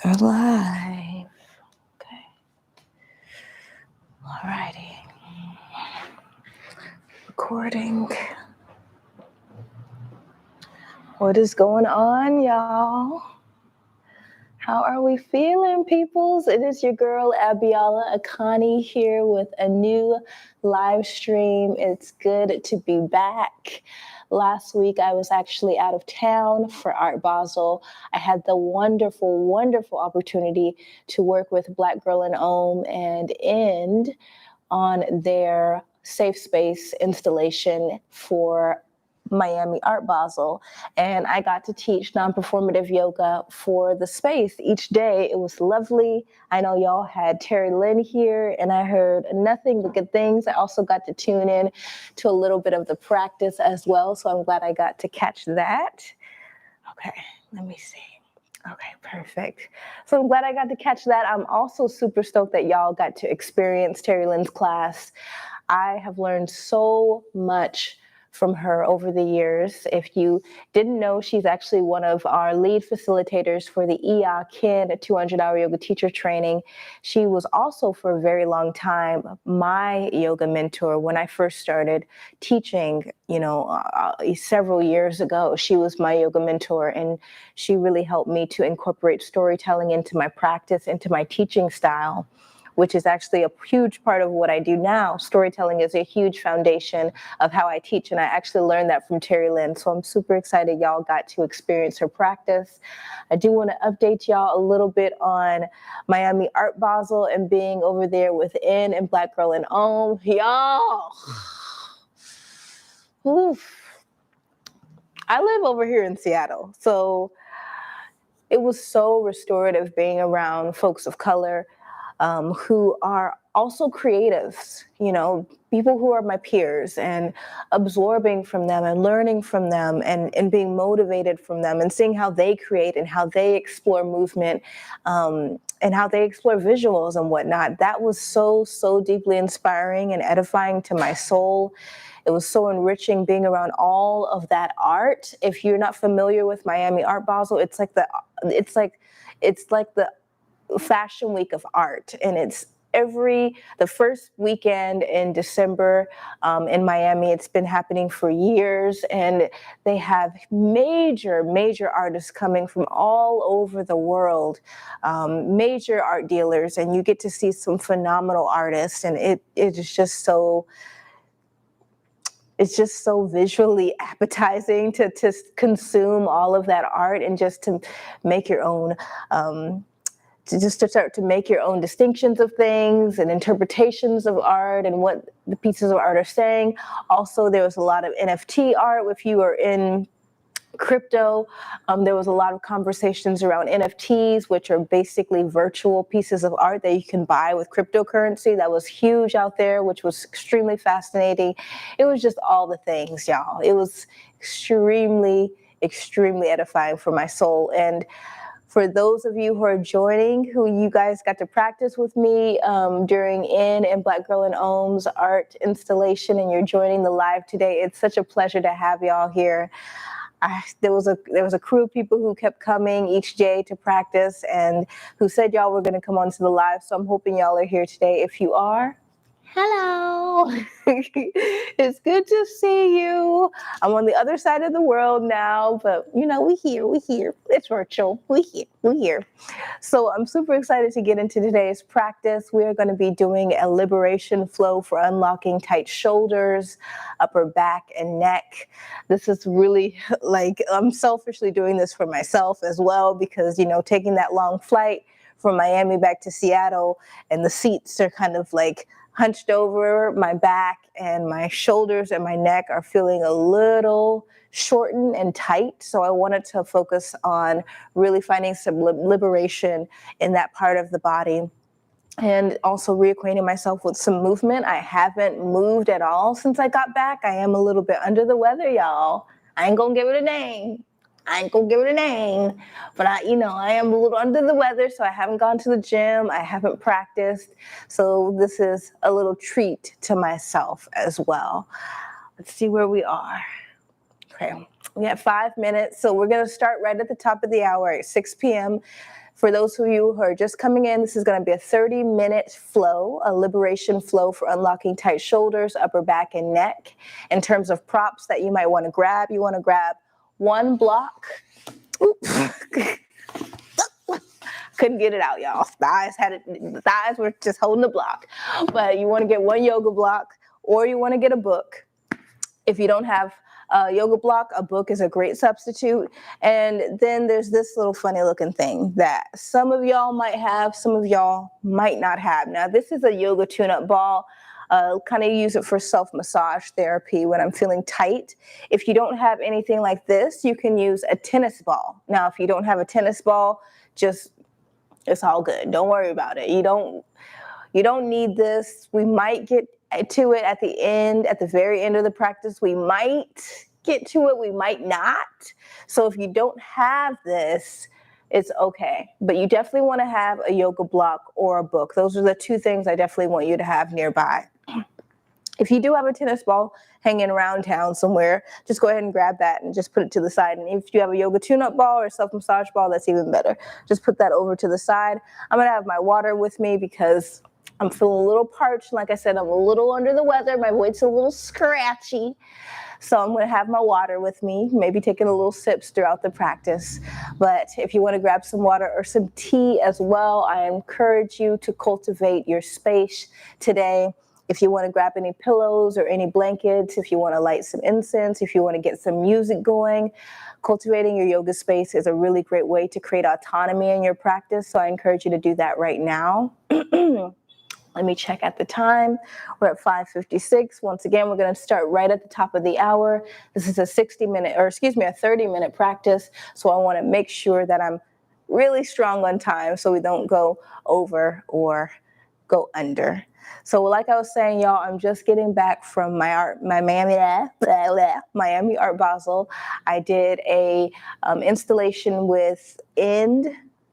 Are live. Okay. Alrighty. Recording. What is going on, y'all? How are we feeling, peoples? It is your girl, Abiola Akani, here with a new live stream. It's good to be back. Last week, I was actually out of town for Art Basel. I had the wonderful, wonderful opportunity to work with Black Girl in Ohm and end on their safe space installation for Miami Art Basel, and I got to teach non-performative yoga for the space each day. It was lovely. I know y'all had Terry Lynn here, and I heard nothing but good things. I also got to tune in to a little bit of the practice as well, so I'm glad I got to catch that. Okay, let me see. Okay, perfect. So I'm glad I got to catch that. I'm also super stoked that y'all got to experience Terry Lynn's class. I have learned so much from her over the years. If you didn't know, she's actually one of our lead facilitators for the EA-KIN 200-hour yoga teacher training. She was also for a very long time my yoga mentor when I first started teaching, several years ago. She was my yoga mentor, and she really helped me to incorporate storytelling into my practice, into my teaching style, which is actually a huge part of what I do now. Storytelling is a huge foundation of how I teach, and I actually learned that from Terry Lynn. So I'm super excited y'all got to experience her practice. I do want to update y'all a little bit on Miami Art Basel and being over there within and Black Girl in Ohm. Y'all, oof. I live over here in Seattle, so it was so restorative being around folks of color who are also creatives, people who are my peers, and absorbing from them and learning from them and being motivated from them and seeing how they create and how they explore movement and how they explore visuals and whatnot. That was so, so deeply inspiring and edifying to my soul. It was so enriching being around all of that art. If you're not familiar with Miami Art Basel, it's like the Fashion Week of art, and it's the first weekend in December in Miami. It's been happening for years, and they have major artists coming from all over the world, major art dealers, and you get to see some phenomenal artists, and it is just so. It's just so visually appetizing to consume all of that art and just to make your own. To start to make your own distinctions of things and interpretations of art and what the pieces of art are saying. Also, there was a lot of NFT art. If you are in crypto, there was a lot of conversations around NFTs, which are basically virtual pieces of art that you can buy with cryptocurrency. That was huge out there, which was extremely fascinating. It was just all the things, y'all. It was extremely edifying for my soul. And for those of you who are joining, who you guys got to practice with me during and Black Girl in Ohm's art installation, and you're joining the live today, it's such a pleasure to have y'all here. There was a crew of people who kept coming each day to practice and who said y'all were going to come on to the live. So I'm hoping y'all are here today. If you are, hello. It's good to see you. I'm on the other side of the world now, but we here. It's virtual. We here. So I'm super excited to get into today's practice. We are going to be doing a liberation flow for unlocking tight shoulders, upper back, and neck. This is really I'm selfishly doing this for myself as well, because, taking that long flight from Miami back to Seattle, and the seats are kind of hunched over, my back and my shoulders and my neck are feeling a little shortened and tight. So I wanted to focus on really finding some liberation in that part of the body, and also reacquainting myself with some movement. I haven't moved at all since I got back. I am a little bit under the weather, y'all. I ain't gonna give it a name. But I am a little under the weather, so I haven't gone to the gym. I haven't practiced. So this is a little treat to myself as well. Let's see where we are. Okay, we have 5 minutes. So we're going to start right at the top of the hour at 6 p.m. For those of you who are just coming in, this is going to be a 30-minute flow, a liberation flow for unlocking tight shoulders, upper back, and neck. In terms of props that you might want to grab, you want to grab one block. Couldn't get it out, y'all. The thighs were just holding the block. But you want to get one yoga block, or you want to get a book. If you don't have a yoga block, a book is a great substitute. And then there's this little funny looking thing that some of y'all might have, some of y'all might not have. Now, this is a yoga tune-up ball. Kind of use it for self-massage therapy when I'm feeling tight. If you don't have anything like this, you can use a tennis ball. Now, if you don't have a tennis ball, it's all good. Don't worry about it. You don't need this. We might get to it at the very end of the practice. We might get to it, we might not. So if you don't have this, it's okay. But you definitely want to have a yoga block or a book. Those are the two things I definitely want you to have nearby. If you do have a tennis ball hanging around town somewhere, just go ahead and grab that and just put it to the side. And if you have a yoga tune-up ball or a self-massage ball, that's even better. Just put that over to the side. I'm going to have my water with me because I'm feeling a little parched. Like I said, I'm a little under the weather. My voice a little scratchy. So I'm going to have my water with me, maybe taking a little sips throughout the practice. But if you want to grab some water or some tea as well, I encourage you to cultivate your space today. If you want to grab any pillows or any blankets, if you want to light some incense, if you want to get some music going, cultivating your yoga space is a really great way to create autonomy in your practice. So I encourage you to do that right now. Let me check at the time. We're at 5:56. Once again, we're going to start right at the top of the hour. This is a 30-minute practice. So I want to make sure that I'm really strong on time so we don't go over or go under. So like I was saying, y'all, I'm just getting back from my Miami Art Basel. I did a installation with End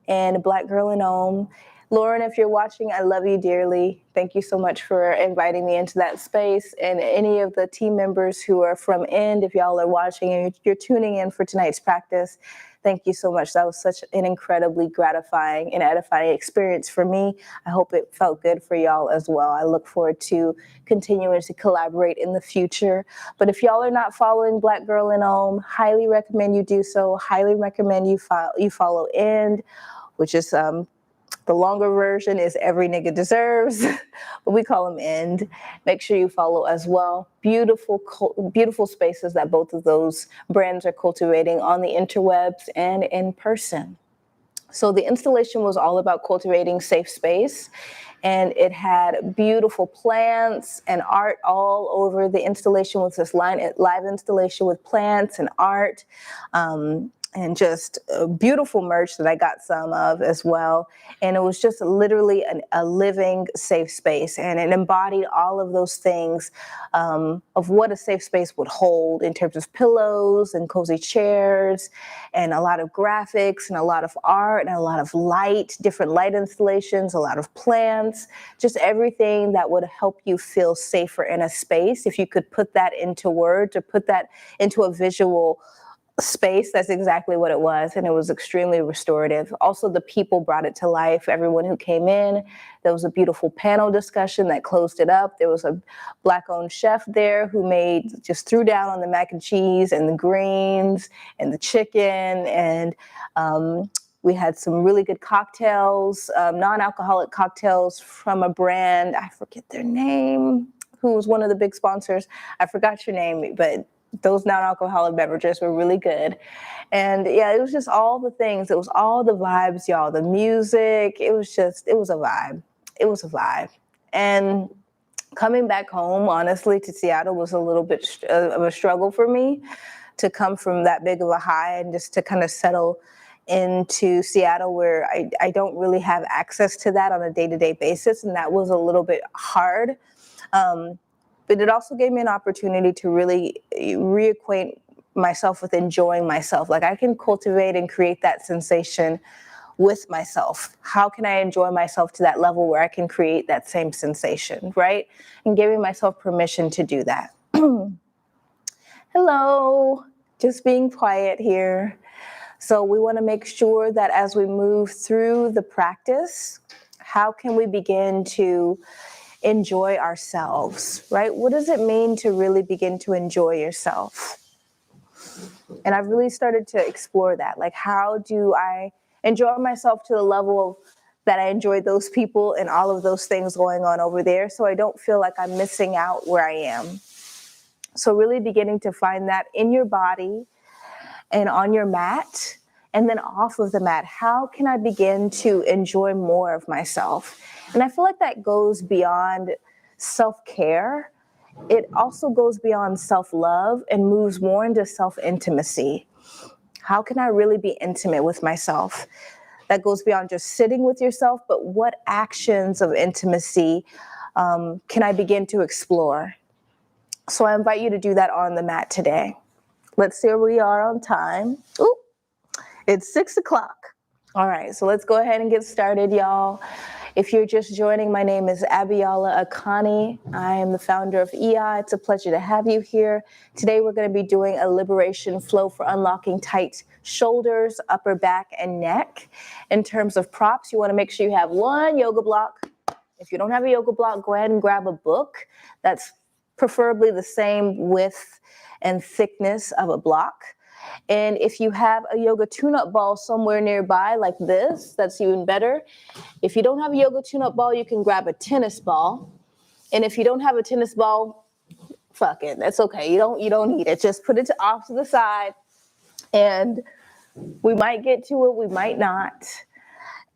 and Black Girl in Om. Lauren, if you're watching, I love you dearly. Thank you so much for inviting me into that space. And any of the team members who are from End, if y'all are watching and you're tuning in for tonight's practice, thank you so much. That was such an incredibly gratifying and edifying experience for me. I hope it felt good for y'all as well. I look forward to continuing to collaborate in the future. But if y'all are not following Black Girl in Om, highly recommend you do so. Highly recommend you follow End, which is the longer version is Every Nigga Deserves, but we call them End. Make sure you follow as well. Beautiful spaces that both of those brands are cultivating on the interwebs and in person. So the installation was all about cultivating safe space, and it had beautiful plants and art all over the installation with this live installation with plants and art. And just beautiful merch that I got some of as well. And it was just literally a living safe space. And it embodied all of those things of what a safe space would hold in terms of pillows and cozy chairs and a lot of graphics and a lot of art and a lot of light, different light installations, a lot of plants, just everything that would help you feel safer in a space. If you could put that into words or put that into a visual space, that's exactly what it was, and it was extremely restorative. Also, the people brought it to life. Everyone who came in, there was a beautiful panel discussion that closed it up. There was a Black-owned chef there who just threw down on the mac and cheese and the greens and the chicken, and we had some really good cocktails, non-alcoholic cocktails from a brand, I forget their name, who was one of the big sponsors. I forgot your name, but those non-alcoholic beverages were really good. And yeah, it was just all the things. It was all the vibes, y'all. The music, it was a vibe. It was a vibe. And coming back home, honestly, to Seattle was a little bit of a struggle for me to come from that big of a high and just to kind of settle into Seattle where I don't really have access to that on a day-to-day basis. And that was a little bit hard. But it also gave me an opportunity to really reacquaint myself with enjoying myself. Like I can cultivate and create that sensation with myself. How can I enjoy myself to that level where I can create that same sensation, right? And giving myself permission to do that. Hello, just being quiet here. So we want to make sure that as we move through the practice, how can we begin to enjoy ourselves, right? What does it mean to really begin to enjoy yourself? And I've really started to explore that. Like, how do I enjoy myself to the level of that I enjoy those people and all of those things going on over there, so I don't feel like I'm missing out where I am. So really beginning to find that in your body and on your mat, and then off of the mat. How can I begin to enjoy more of myself? And I feel like that goes beyond self-care. It also goes beyond self-love and moves more into self-intimacy. How can I really be intimate with myself? That goes beyond just sitting with yourself, but what actions of intimacy can I begin to explore? So I invite you to do that on the mat today. Let's see where we are on time. Ooh, it's 6 o'clock. All right, so let's go ahead and get started, y'all. If you're just joining, my name is Abiola Akani. I am the founder of EI. It's a pleasure to have you here. Today we're going to be doing a liberation flow for unlocking tight shoulders, upper back, and neck. In terms of props, you want to make sure you have one yoga block. If you don't have a yoga block, go ahead and grab a book that's preferably the same width and thickness of a block. And if you have a yoga tune-up ball somewhere nearby like this, that's even better. If you don't have a yoga tune-up ball, you can grab a tennis ball. And if you don't have a tennis ball, fuck it, that's okay. You don't need it. Just put it off to the side, and we might get to it, we might not.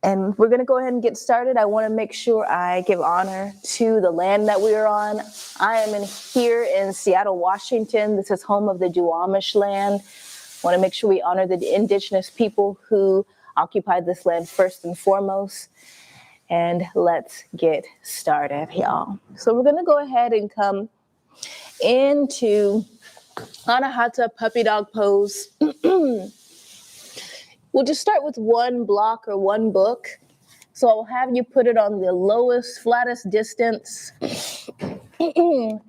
And we're gonna go ahead and get started. I wanna make sure I give honor to the land that we are on. I am here in Seattle, Washington. This is home of the Duwamish land. Want to make sure we honor the indigenous people who occupied this land first and foremost. And let's get started, y'all. So we're going to go ahead and come into Anahata puppy dog pose. We'll just start with one block or one book. So I'll have you put it on the lowest, flattest distance. Y'all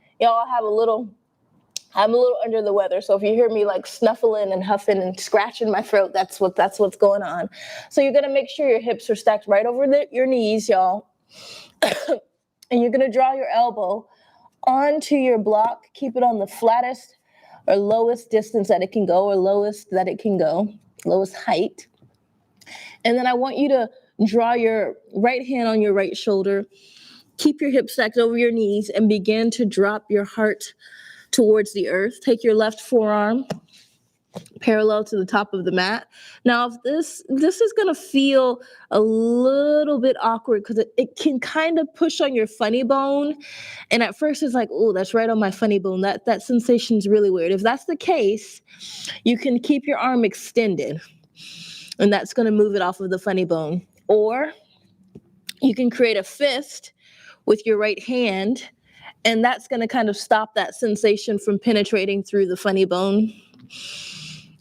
I'm a little under the weather, so if you hear me like snuffling and huffing and scratching my throat, that's what's going on. So you're gonna make sure your hips are stacked right over your knees, y'all. And you're gonna draw your elbow onto your block. Keep it on the flattest or lowest distance that it can go, or lowest height. And then I want you to draw your right hand on your right shoulder. Keep your hips stacked over your knees and begin to drop your heart towards the earth. Take your left forearm parallel to the top of the mat. Now, if this is going to feel a little bit awkward because it can kind of push on your funny bone. And at first it's like, oh, that's right on my funny bone. That sensation is really weird. If that's the case, you can keep your arm extended, and that's going to move it off of the funny bone. Or you can create a fist with your right hand, and that's going to kind of stop that sensation from penetrating through the funny bone.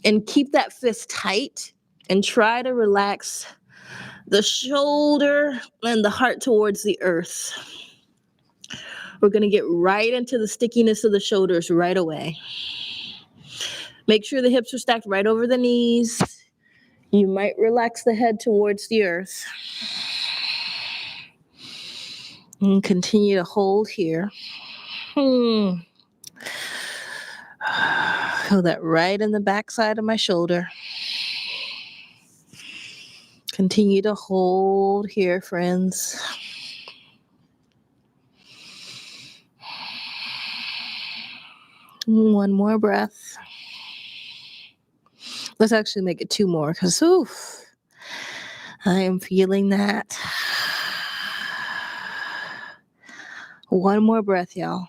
And keep that fist tight and try to relax the shoulder and the heart towards the earth. We're going to get right into the stickiness of the shoulders right away. Make sure the hips are stacked right over the knees. You might relax the head towards the earth. And continue to hold here. Feel that right in the backside of my shoulder. Continue to hold here, friends. One more breath. Let's actually make it two more, because I am feeling that. One more breath, y'all.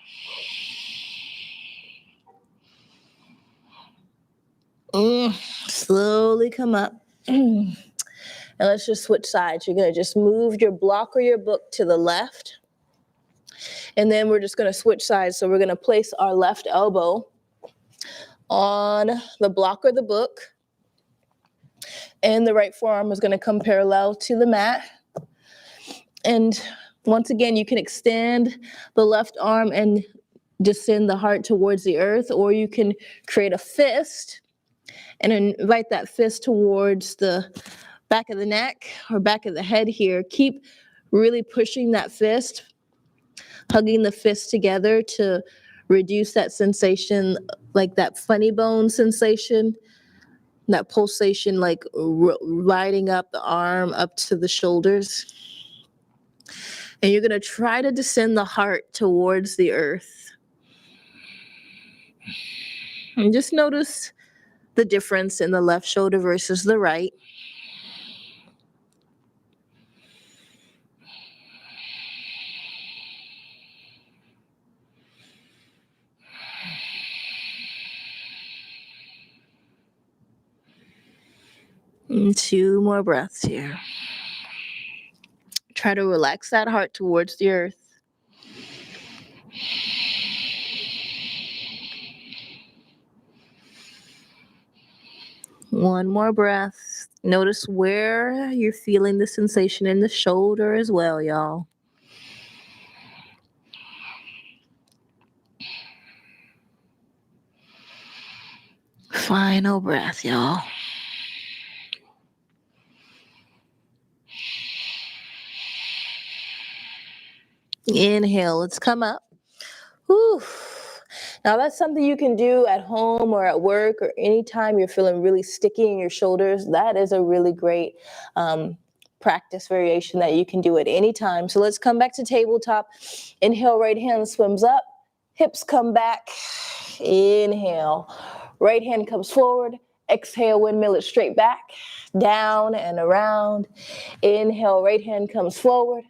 Slowly come up. And let's just switch sides. You're going to just move your block or your book to the left. And then we're just going to switch sides. So we're going to place our left elbow on the block or the book. And the right forearm is going to come parallel to the mat. And once again, you can extend the left arm and descend the heart towards the earth, or you can create a fist And invite that fist towards the back of the neck or back of the head here. Keep really pushing that fist, hugging the fist together to reduce that sensation, like that funny bone sensation, that pulsation, like riding up the arm up to the shoulders. And you're going to try to descend the heart towards the earth. And just notice the difference in the left shoulder versus the right. And 2 more breaths here. Try to relax that heart towards the earth. One more breath. Notice where you're feeling the sensation in the shoulder as well, y'all. Final breath, y'all. Inhale, let's come up. Whew. Now that's something you can do at home or at work or anytime you're feeling really sticky in your shoulders. That is a really great practice variation that you can do at any time. So let's come back to tabletop. Inhale, right hand swims up, hips come back. Inhale, right hand comes forward. Exhale, windmill it straight back, down and around. Inhale, right hand comes forward.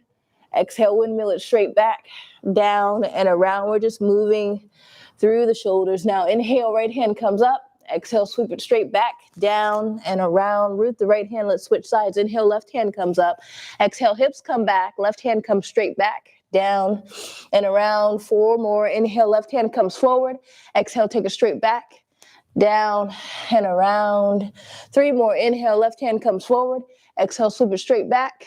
Exhale, windmill it straight back, down and around. We're just moving through the shoulders. Now inhale, right hand comes up. Exhale, sweep it straight back, down and around. Root the right hand, let's switch sides. Inhale, left hand comes up. Exhale, hips come back. Left hand comes straight back, down and around. 4 more. Inhale, left hand comes forward. Exhale, take it straight back, down and around. 3 more. Inhale, left hand comes forward. Exhale, sweep it straight back,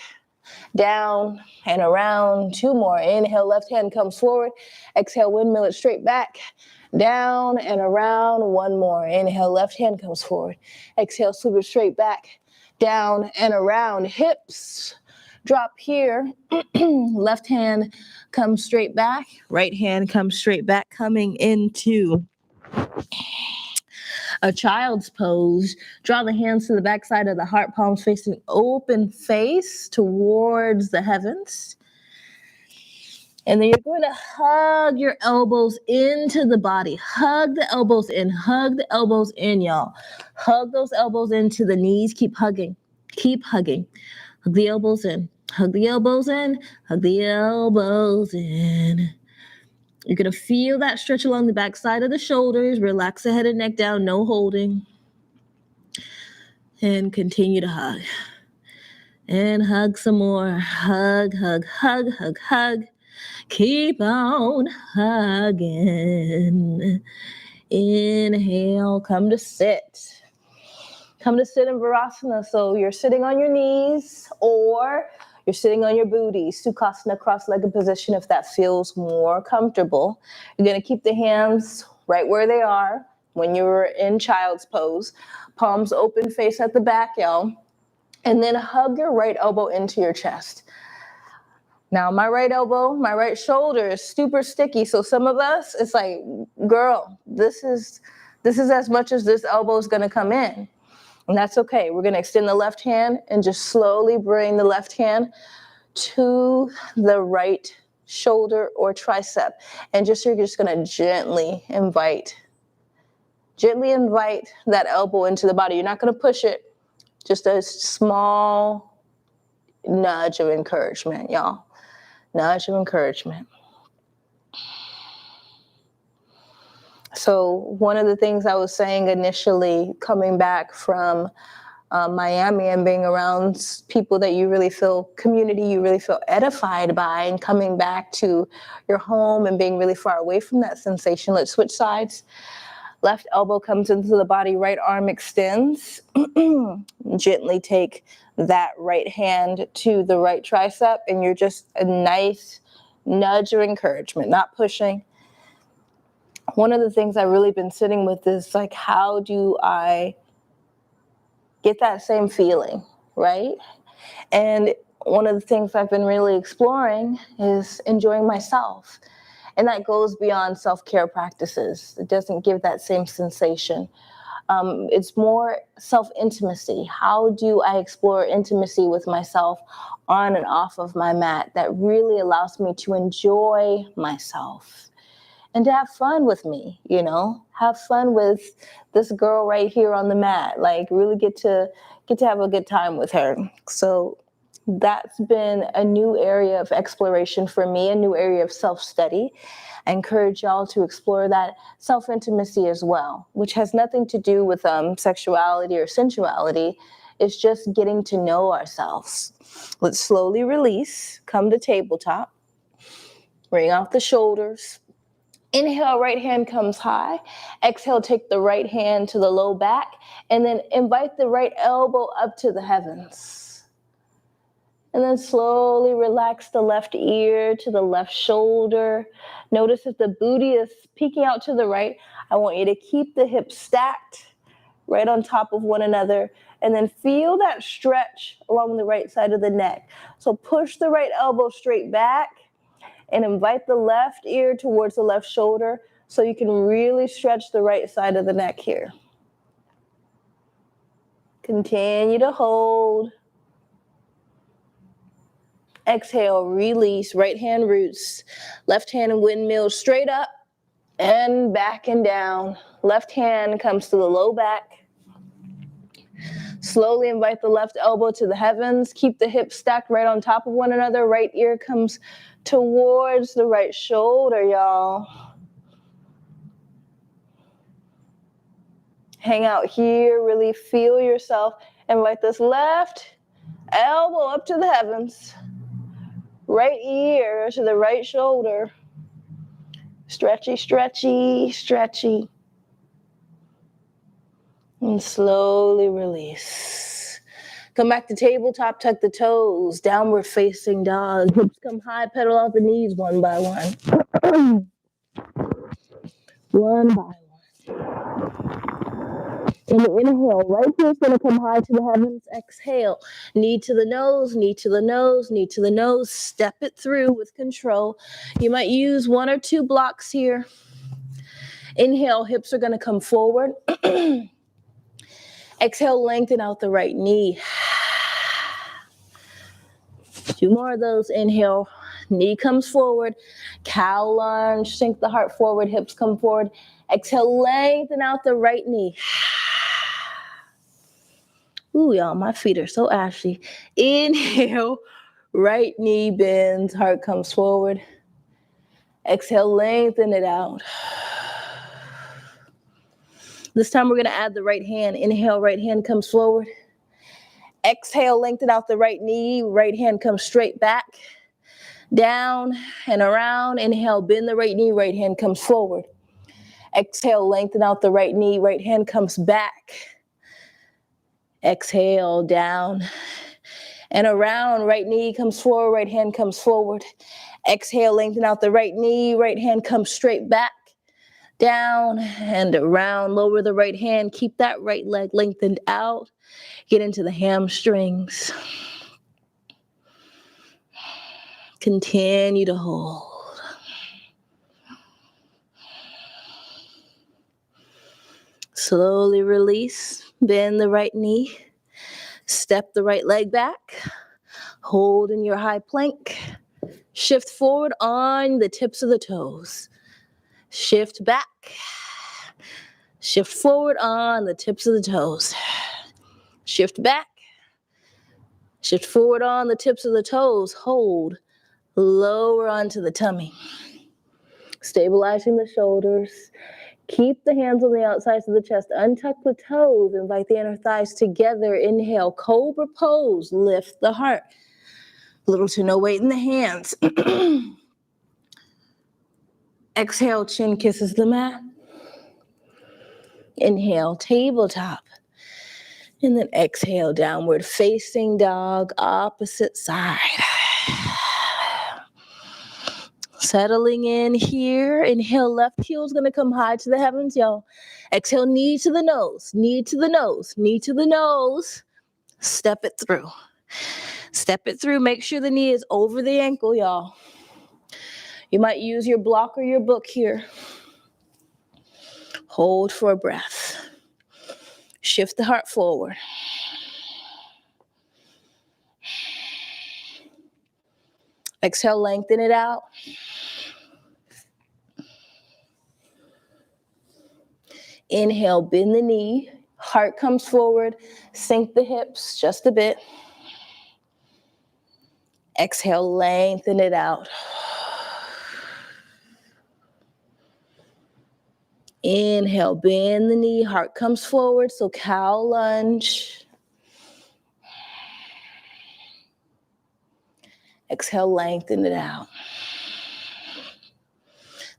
down and around. 2 more. Inhale, left hand comes forward. Exhale, windmill it straight back, down and around. 1 more. Inhale, left hand comes forward. Exhale, sweep it straight back, down and around. Hips drop here. Left hand comes straight back. Right hand comes straight back, coming into a child's pose. Draw the hands to the backside of the heart, palms facing open face towards the heavens. And then you're going to hug your elbows into the body. Hug the elbows in. Hug the elbows in, y'all. Hug those elbows into the knees. Keep hugging. Keep hugging. Hug the elbows in. Hug the elbows in. Hug the elbows in. You're going to feel that stretch along the back side of the shoulders. Relax the head and neck down. No holding. And continue to hug. And hug some more. Hug, hug, hug, hug, hug. Keep on hugging. Inhale, come to sit. Come to sit in Virasana. So you're sitting on your knees or you're sitting on your booty. Sukhasana, cross-legged position if that feels more comfortable. You're going to keep the hands right where they are when you're in child's pose. Palms open, face at the back, y'all. And then hug your right elbow into your chest. Now, my right elbow, my right shoulder is super sticky. So some of us, it's like, girl, this is as much as this elbow is going to come in. And that's okay. We're going to extend the left hand and just slowly bring the left hand to the right shoulder or tricep. And you're just going to gently invite that elbow into the body. You're not going to push it. Just a small nudge of encouragement, y'all. Nudge of encouragement. So one of the things I was saying initially, coming back from Miami and being around people that you really feel, community you really feel edified by, and coming back to your home and being really far away from that sensation. Let's switch sides. Left elbow comes into the body, right arm extends. Gently take that right hand to the right tricep, and you're just a nice nudge of encouragement, not pushing. one of the things I've really been sitting with is like, how do I get that same feeling, right? And one of the things I've been really exploring is enjoying myself. And that goes beyond self-care practices. It doesn't give that same sensation. It's more self-intimacy. How do I explore intimacy with myself on and off of my mat that really allows me to enjoy myself and to have fun with me, have fun with this girl right here on the mat, like really get to have a good time with her. So that's been a new area of exploration for me, a new area of self-study. I encourage y'all to explore that self-intimacy as well, which has nothing to do with sexuality or sensuality. It's just getting to know ourselves. Let's slowly release, come to tabletop, bring out the shoulders. Inhale, right hand comes high. Exhale, take the right hand to the low back, and then invite the right elbow up to the heavens. And then slowly relax the left ear to the left shoulder. Notice if the booty is peeking out to the right, I want you to keep the hips stacked right on top of one another. And then feel that stretch along the right side of the neck. So push the right elbow straight back and invite the left ear towards the left shoulder so you can really stretch the right side of the neck here. Continue to hold. Exhale, release, right hand roots, left hand windmill straight up and back and down. Left hand comes to the low back. Slowly invite the left elbow to the heavens. Keep the hips stacked right on top of one another. Right ear comes towards the right shoulder, y'all. Hang out here, really feel yourself. Invite this left elbow up to the heavens. Right ear to the right shoulder. Stretchy, stretchy, stretchy. And slowly release. Come back to tabletop, tuck the toes, downward facing dog. Hips come high, pedal out the knees one by one. One by one. And inhale, right here is going to come high to the heavens. Exhale, knee to the nose, knee to the nose, knee to the nose. Step it through with control. You might use one or two blocks here. Inhale, hips are going to come forward. Exhale, lengthen out the right knee. Two more of those. Inhale, knee comes forward. Cow lunge, sink the heart forward, hips come forward. Exhale, lengthen out the right knee. Ooh, y'all, my feet are so ashy. Inhale, right knee bends, heart comes forward. Exhale, lengthen it out. This time we're going to add the right hand. Inhale, right hand comes forward. Exhale, lengthen out the right knee. Right hand comes straight back, down and around. Inhale, bend the right knee. Right hand comes forward. Exhale, lengthen out the right knee. Right hand comes back. Exhale, down and around. Right knee comes forward. Right hand comes forward. Exhale, lengthen out the right knee. Right hand comes straight back, down and around. Lower the right hand. Keep that right leg lengthened out. Get into the hamstrings. Continue to hold. Slowly release. Bend the right knee. Step the right leg back. Hold in your high plank. Shift forward on the tips of the toes. Shift back. Shift forward on the tips of the toes. Shift back. Shift forward on the tips of the toes. Hold. Lower onto the tummy. Stabilizing the shoulders. Keep the hands on the outsides of the chest. Untuck the toes. Invite the inner thighs together. Inhale, cobra pose. Lift the heart. Little to no weight in the hands. Exhale, chin kisses the mat. Inhale, tabletop. And then exhale, downward facing dog, opposite side. Settling in here. Inhale, left heel is going to come high to the heavens, y'all. Exhale, knee to the nose, knee to the nose, knee to the nose. Step it through. Step it through. Make sure the knee is over the ankle, y'all. You might use your block or your book here. Hold for a breath. Shift the heart forward. Exhale, lengthen it out. Inhale, bend the knee. Heart comes forward. Sink the hips just a bit. Exhale, lengthen it out. Inhale, bend the knee. Heart comes forward, so cow lunge. Exhale, lengthen it out.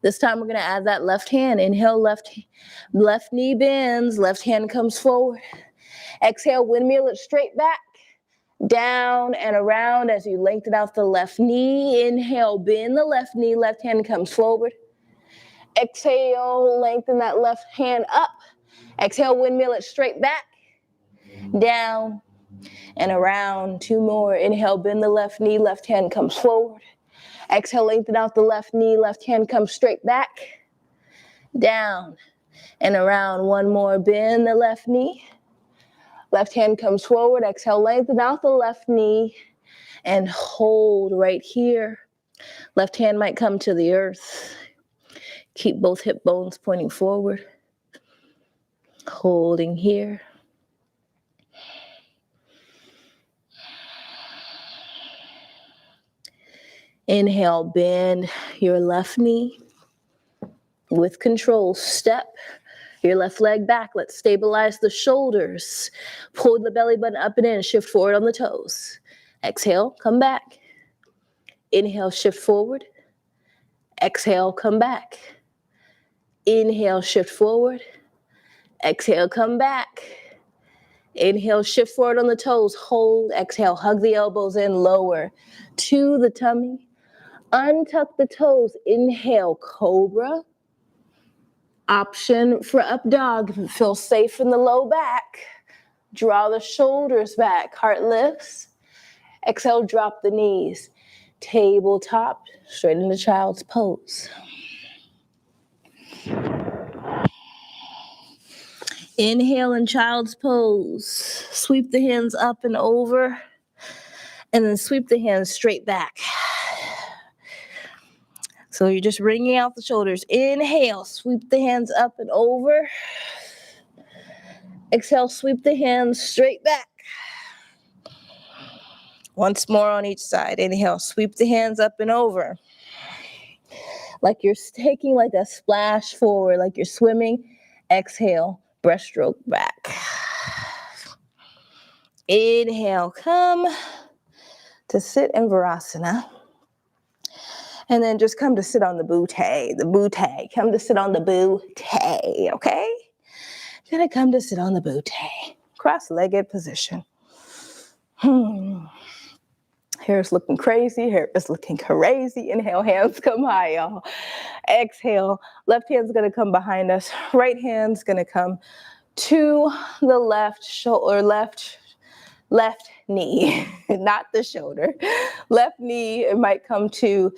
This time we're going to add that left hand. Inhale, left knee bends, left hand comes forward. Exhale, windmill it straight back, down and around as you lengthen out the left knee. Inhale, bend the left knee, left hand comes forward. Exhale, lengthen that left hand up. Exhale, windmill it straight back, down and around. 2 more. Inhale, bend the left knee, left hand comes forward. Exhale, lengthen out the left knee, left hand comes straight back, down and around. 1 more, bend the left knee, left hand comes forward. Exhale, lengthen out the left knee and hold right here. Left hand might come to the earth. Keep both hip bones pointing forward. Holding here. Inhale, bend your left knee. With control, step your left leg back. Let's stabilize the shoulders. Pull the belly button up and in. Shift forward on the toes. Exhale, come back. Inhale, shift forward. Exhale, come back. Inhale, shift forward. Exhale, come back. Inhale, shift forward on the toes. Hold. Exhale, hug the elbows in. Lower to the tummy. Untuck the toes. Inhale, cobra. Option for up dog. Feel safe in the low back. Draw the shoulders back. Heart lifts. Exhale, drop the knees. Tabletop, straight into child's pose. Inhale in child's pose. Sweep the hands up and over. And then sweep the hands straight back. So you're just wringing out the shoulders. Inhale, sweep the hands up and over. Exhale, sweep the hands straight back. Once more on each side. Inhale, sweep the hands up and over. Like you're taking like a splash forward, like you're swimming. Exhale, breaststroke back. Inhale, come to sit in Virasana. And then just come to sit on the butte. Come to sit on the butte, okay? You're gonna come to sit on the butte. Cross-legged position. Hair is looking crazy. Hair is looking crazy. Inhale, hands come high, y'all. Exhale, left hand's gonna come behind us. Right hand's gonna come to the left shoulder, left knee, not the shoulder. Left knee, it might come to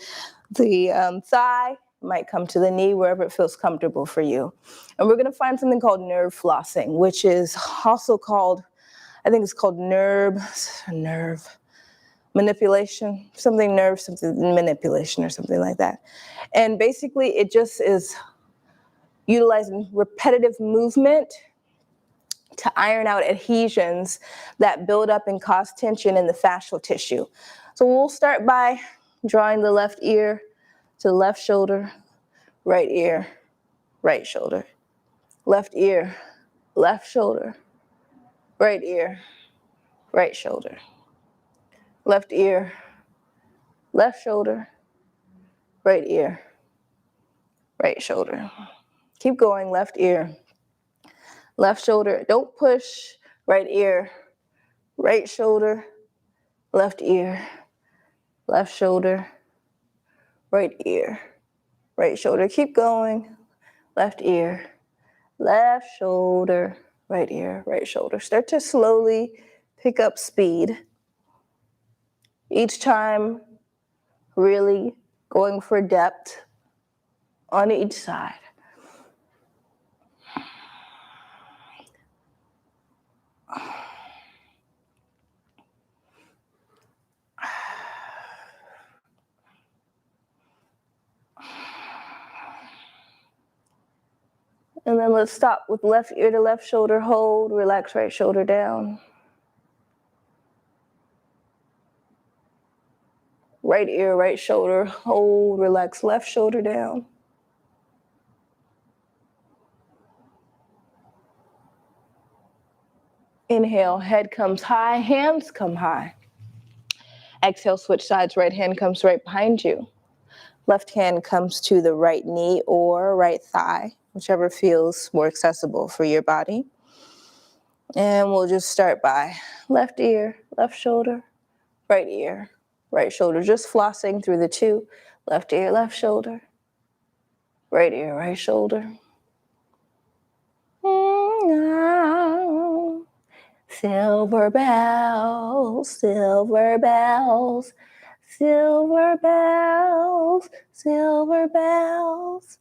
the thigh, might come to the knee, wherever it feels comfortable for you. And we're gonna find something called nerve flossing, which is also called, I think it's called nerve manipulation, something manipulation or something like that. And basically it just is utilizing repetitive movement to iron out adhesions that build up and cause tension in the fascial tissue. So we'll start by drawing the left ear to the left shoulder, right ear, right shoulder, left ear, left shoulder, right ear, right shoulder, left ear, left shoulder, right ear, right shoulder. Keep going, left ear, left shoulder. Don't push, right ear, right shoulder, left ear, left shoulder, right ear, right shoulder. Keep going. Left ear, left shoulder, right ear, right shoulder. Start to slowly pick up speed. Each time, really going for depth on each side. And then let's stop with left ear to left shoulder, hold, relax right shoulder down. Right ear, right shoulder, hold, relax left shoulder down. Inhale, head comes high, hands come high. Exhale, switch sides, right hand comes right behind you. Left hand comes to the right knee or right thigh, whichever feels more accessible for your body. And we'll just start by left ear, left shoulder, right ear, right shoulder. Just flossing through the two. Left ear, left shoulder, right ear, right shoulder. Silver bells, silver bells, silver bells, silver bells.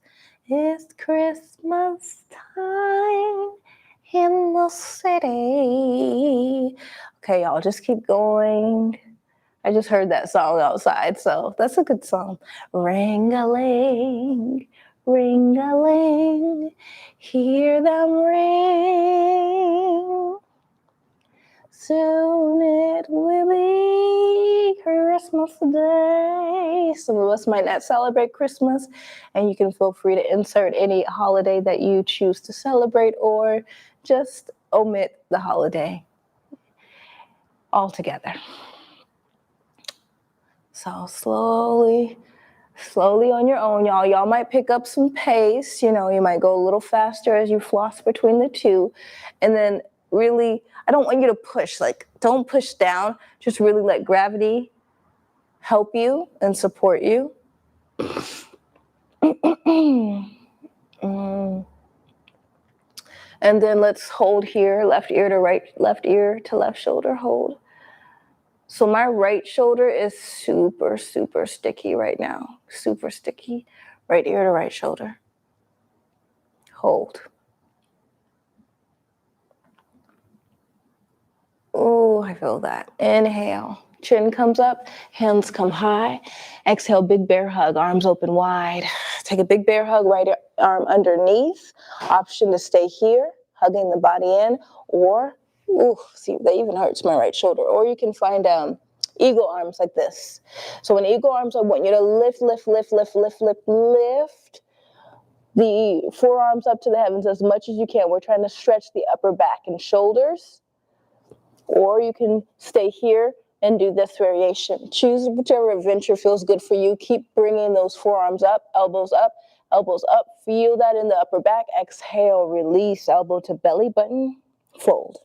It's Christmas time in the city. Okay, y'all, just keep going. I just heard that song outside, so that's a good song. Ring-a-ling, ring-a-ling, hear them ring. Soon it will be Christmas Day. Some of us might not celebrate Christmas, and you can feel free to insert any holiday that you choose to celebrate or just omit the holiday altogether. So slowly on your own, y'all. Y'all might pick up some pace. You might go a little faster as you floss between the two. And then really, I don't want you to push. Don't push down. Just really let gravity help you and support you. And then let's hold here, left ear to right, left ear to left shoulder, hold. So my right shoulder is super, super sticky right now. Super sticky. Right ear to right shoulder. Hold. Oh, I feel that. Inhale. Chin comes up, hands come high. Exhale, big bear hug, arms open wide. Take a big bear hug, right arm underneath. Option to stay here, hugging the body in, or, see, that even hurts my right shoulder. Or you can find eagle arms like this. So in eagle arms, I want you to lift the forearms up to the heavens as much as you can. We're trying to stretch the upper back and shoulders. Or you can stay here and do this variation. Choose whichever adventure feels good for you. Keep bringing those forearms up, elbows up, elbows up. Feel that in the upper back. Exhale, release, elbow to belly button, fold.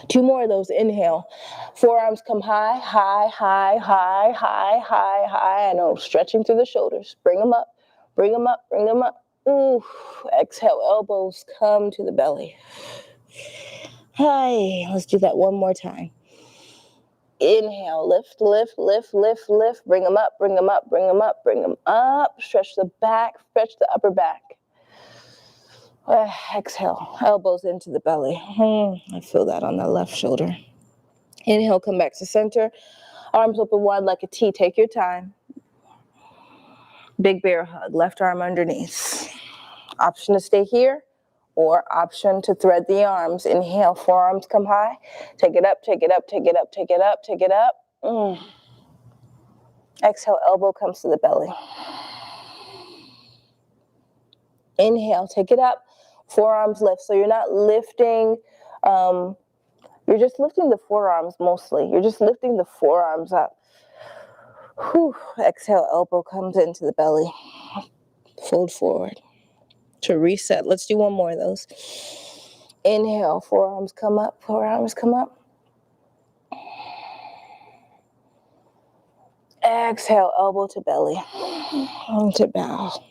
2 more of those. Inhale. Forearms come high, high, high, high, high, high, high. I know, stretching through the shoulders. Bring them up, bring them up, bring them up. Ooh. Exhale, elbows come to the belly. Hi, let's do that one more time. Inhale, lift, lift, lift, lift, lift. Bring them up, bring them up, bring them up, bring them up. Stretch the back, stretch the upper back. Exhale, elbows into the belly. I feel that on the left shoulder. Inhale, come back to center. Arms open wide like a T. Take your time. Big bear hug, left arm underneath. Option to stay here or option to thread the arms. Inhale, forearms come high. Take it up, take it up, take it up, take it up, take it up. Exhale, elbow comes to the belly. Inhale, take it up. Forearms lift. So you're not lifting, you're just lifting the forearms mostly. You're just lifting the forearms up. Whew. Exhale, elbow comes into the belly. Fold forward. To reset, let's do one more of those. Inhale, forearms come up, forearms come up. Exhale, elbow to belly. To bow.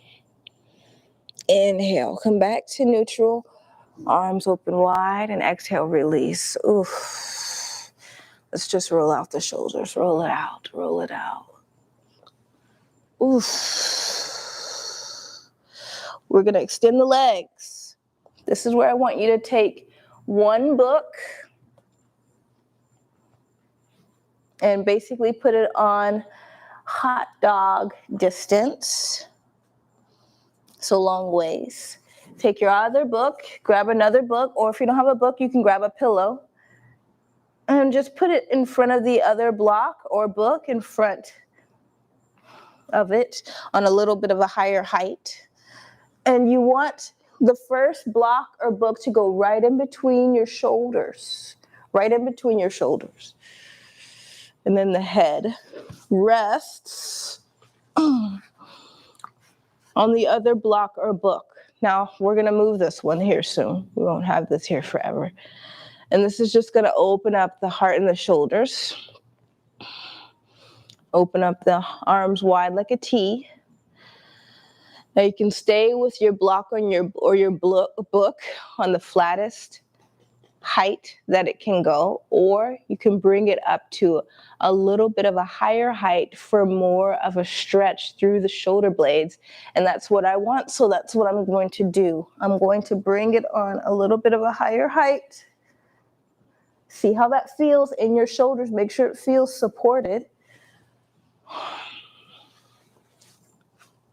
Inhale, come back to neutral. Arms open wide, and exhale, release. Oof. Let's just roll out the shoulders. Roll it out. Roll it out. Oof. We're going to extend the legs. This is where I want you to take one book and basically put it on hot dog distance. So long ways. Take your other book, grab another book, or if you don't have a book, you can grab a pillow. And just put it in front of the other block or book in front of it on a little bit of a higher height. And you want the first block or book to go right in between your shoulders. Right in between your shoulders. And then the head rests on the other block or book. Now, we're going to move this one here soon. We won't have this here forever. And this is just going to open up the heart and the shoulders. Open up the arms wide like a T. Now you can stay with your block on your book on the flattest height that it can go, or you can bring it up to a little bit of a higher height for more of a stretch through the shoulder blades. And that's what I want, so that's what I'm going to do. I'm going to bring it on a little bit of a higher height. See how that feels in your shoulders. Make sure it feels supported.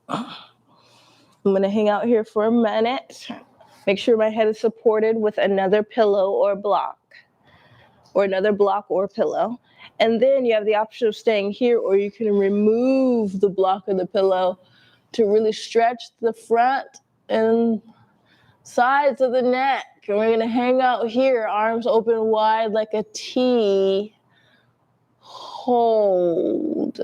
I'm going to hang out here for a minute. Make sure my head is supported with another pillow or block, or another block or pillow. And then you have the option of staying here, or you can remove the block or the pillow to really stretch the front and sides of the neck. And we're going to hang out here, arms open wide like a T. Hold.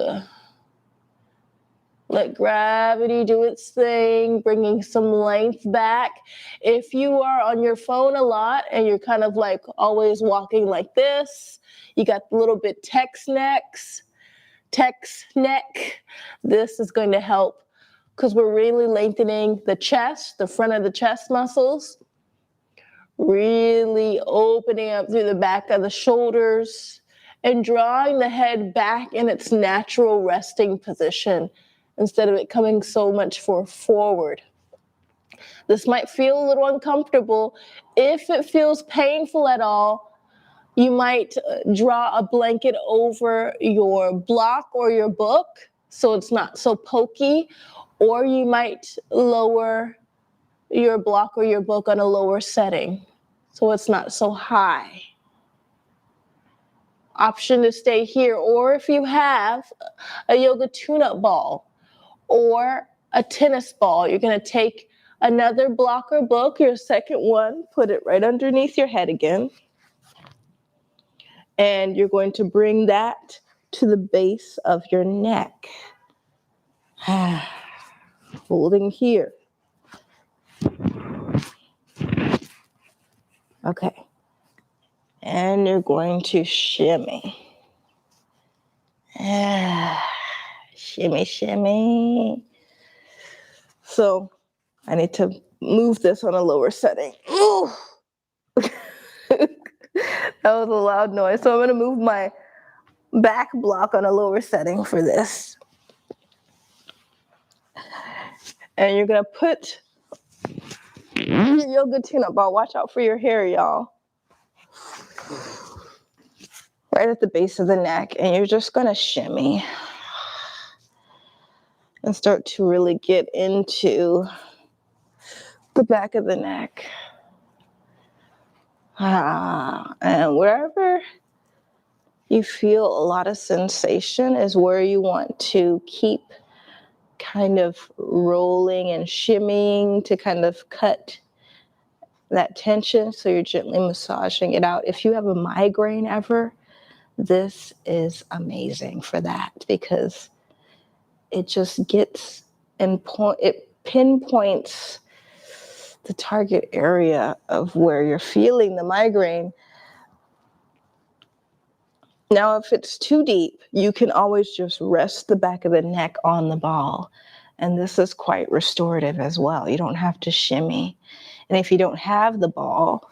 Let gravity do its thing, bringing some length back. If you are on your phone a lot and you're kind of like always walking like this, you got a little bit text neck, this is going to help because we're really lengthening the chest, the front of the chest muscles, really opening up through the back of the shoulders and drawing the head back in its natural resting position, instead of it coming so much forward. This might feel a little uncomfortable. If it feels painful at all, you might draw a blanket over your block or your book so it's not so pokey, or you might lower your block or your book on a lower setting so it's not so high. Option to stay here, or if you have a yoga tune-up ball, or a tennis ball, you're going to take another block or book, your second one, put it right underneath your head again. And you're going to bring that to the base of your neck. Holding here. Okay. And you're going to shimmy. Shimmy, shimmy. So I need to move this on a lower setting. Ooh. That was a loud noise. So I'm going to move my back block on a lower setting for this. And you're going to put your yoga tune-up ball. Watch out for your hair, y'all. Right at the base of the neck. And you're just going to shimmy. And start to really get into the back of the neck. And wherever you feel a lot of sensation is where you want to keep kind of rolling and shimmying to kind of cut that tension. So you're gently massaging it out. If you have a migraine ever, this is amazing for that, because it just gets it pinpoints the target area of where you're feeling the migraine. Now, if it's too deep, you can always just rest the back of the neck on the ball. And this is quite restorative as well. You don't have to shimmy. And if you don't have the ball,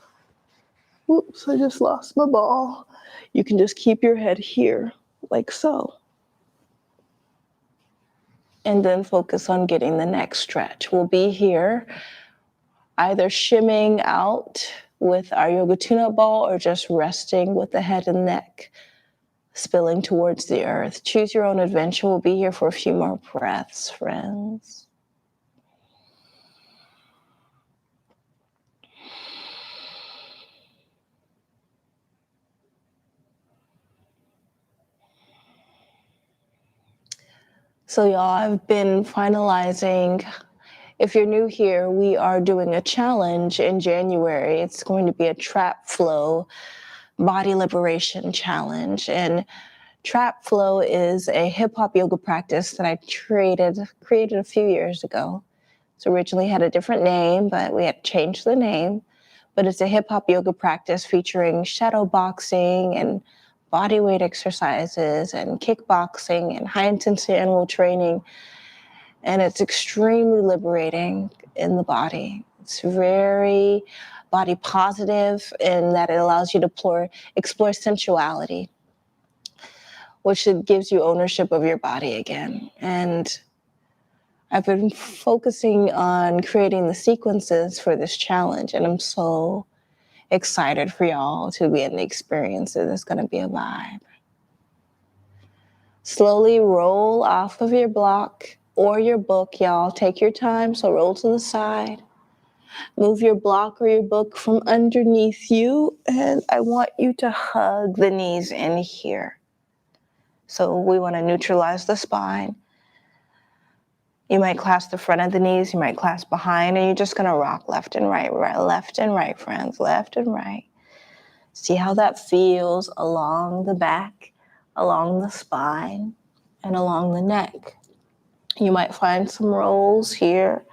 whoops, I just lost my ball. You can just keep your head here, like so. And then focus on getting the neck stretch. We'll be here either shimming out with our yoga tune-up ball or just resting with the head and neck spilling towards the earth. Choose your own adventure. We'll be here for a few more breaths, friends. So y'all, I've been finalizing. If you're new here, we are doing a challenge in January. It's going to be a trap flow body liberation challenge. And trap flow is a hip hop yoga practice that I created a few years ago. It's originally had a different name, but we had changed the name. But it's a hip hop yoga practice featuring shadow boxing and body weight exercises and kickboxing and high intensity interval training. And it's extremely liberating in the body. It's very body positive in that it allows you to explore sensuality, which gives you ownership of your body again. And I've been focusing on creating the sequences for this challenge, and I'm so excited for y'all to be in the experience. It's going to be a vibe. Slowly roll off of your block or your book, y'all. Take your time, so roll to the side. Move your block or your book from underneath you, and I want you to hug the knees in here. So we want to neutralize the spine. You might clasp the front of the knees, you might clasp behind, and you're just going to rock left and right, left and right, friends, left and right. See how that feels along the back, along the spine, and along the neck. You might find some rolls here.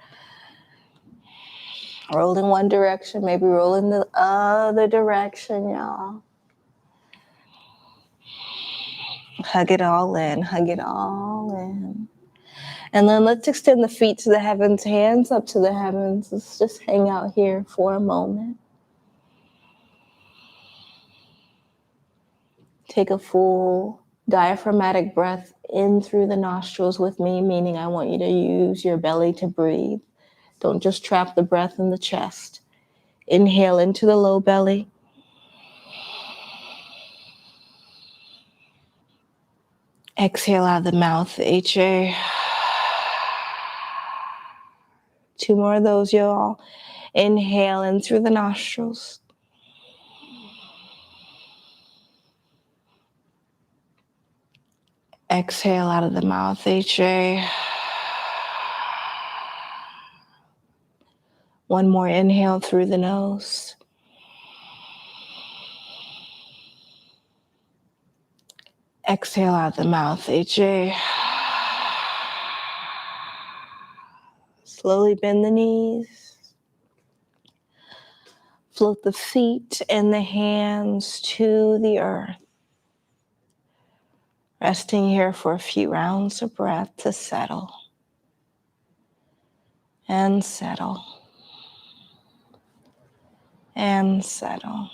Roll in one direction, maybe roll in the other direction, y'all. Hug it all in, hug it all in. And then let's extend the feet to the heavens, hands up to the heavens. Let's just hang out here for a moment. Take a full diaphragmatic breath in through the nostrils with me, meaning I want you to use your belly to breathe. Don't just trap the breath in the chest. Inhale into the low belly. Exhale out of the mouth, HA. 2 more of those, y'all. Inhale in through the nostrils. Exhale out of the mouth, HA. 1 more inhale through the nose. Exhale out the mouth, HA. Slowly bend the knees. Float the feet and the hands to the earth. Resting here for a few rounds of breath to settle. And settle. And settle.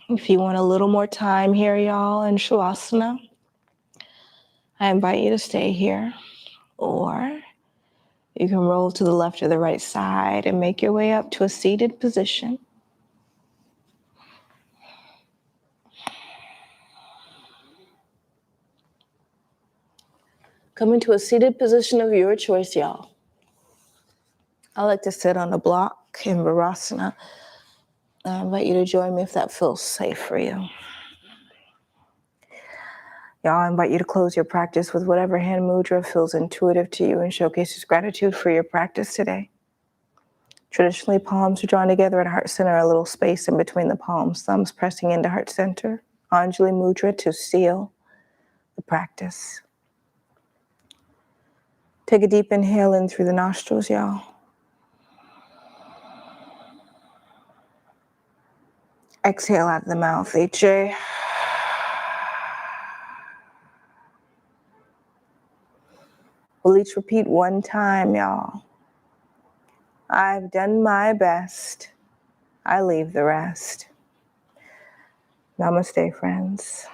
If you want a little more time here, y'all, in Shavasana, I invite you to stay here. Or you can roll to the left or the right side and make your way up to a seated position. Come into a seated position of your choice, y'all. I like to sit on a block in Virasana. I invite you to join me if that feels safe for you. Y'all, I invite you to close your practice with whatever hand mudra feels intuitive to you and showcases gratitude for your practice today. Traditionally, palms are drawn together at heart center, a little space in between the palms, thumbs pressing into heart center. Anjali mudra to seal the practice. Take a deep inhale in through the nostrils, y'all. Exhale out of the mouth, HJ. We'll each repeat one time, y'all. I've done my best. I leave the rest. Namaste, friends.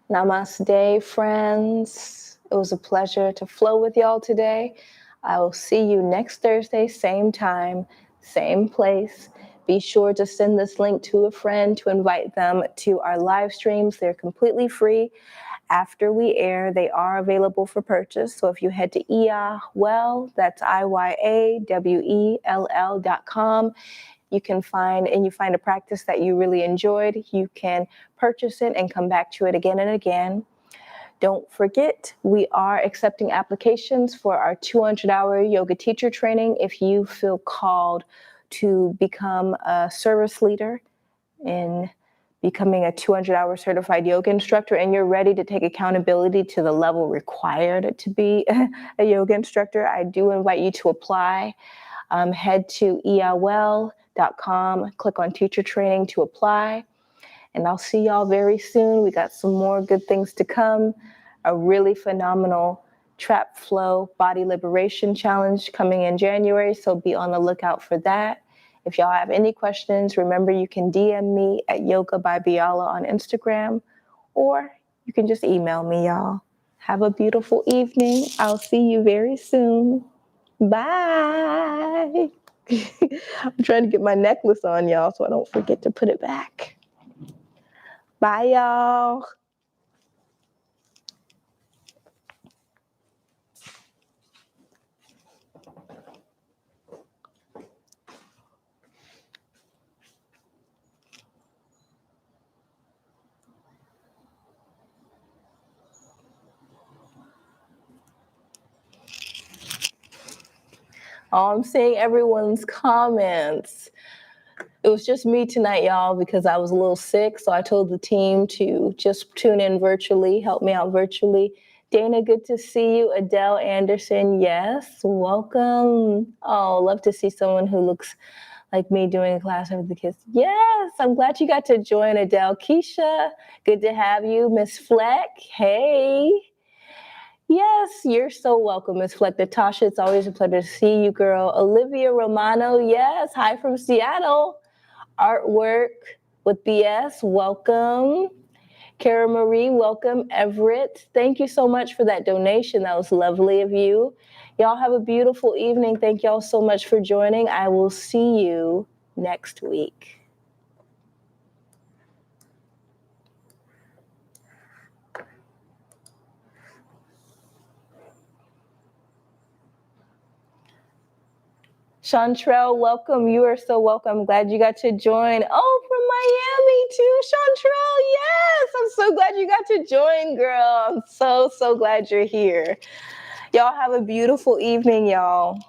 Namaste, friends. It was a pleasure to flow with y'all today. I will see you next Thursday, same time, same place. Be sure to send this link to a friend to invite them to our live streams. They're completely free. After we air, they are available for purchase. So if you head to IYAWELL, that's IYAWELL.com, you find a practice that you really enjoyed. You can purchase it and come back to it again and again. Don't forget, we are accepting applications for our 200-hour yoga teacher training. If you feel called to become a service leader in becoming a 200-hour certified yoga instructor, and you're ready to take accountability to the level required to be a yoga instructor, I do invite you to apply. Head to IYAWELL.com, click on teacher training to apply, and I'll see y'all very soon. We got some more good things to come. A really phenomenal trap flow body liberation challenge coming in January, so be on the lookout for that. If y'all have any questions, remember you can DM me at Yoga by Biala on Instagram, or you can just email me, y'all. Have a beautiful evening. I'll see you very soon. Bye. I'm trying to get my necklace on, y'all, so I don't forget to put it back. Bye, y'all. Oh, I'm seeing everyone's comments. It was just me tonight, y'all, because I was a little sick. So I told the team to just tune in virtually, help me out virtually. Dana, good to see you. Adele Anderson, yes, welcome. Oh, love to see someone who looks like me doing a class with the kids. Yes, I'm glad you got to join, Adele. Keisha, good to have you. Miss Fleck, hey. Yes, you're so welcome, Miss Fleck. Natasha, it's always a pleasure to see you, girl. Olivia Romano, yes, hi from Seattle. Artwork with BS, welcome. Cara Marie, welcome. Everett, thank you so much for that donation. That was lovely of you. Y'all have a beautiful evening. Thank y'all so much for joining. I will see you next week. Chantrell, welcome. You are so welcome. I'm glad you got to join. Oh, from Miami too, Chantrell. Yes, I'm so glad you got to join, girl. I'm so glad you're here. Y'all have a beautiful evening, y'all.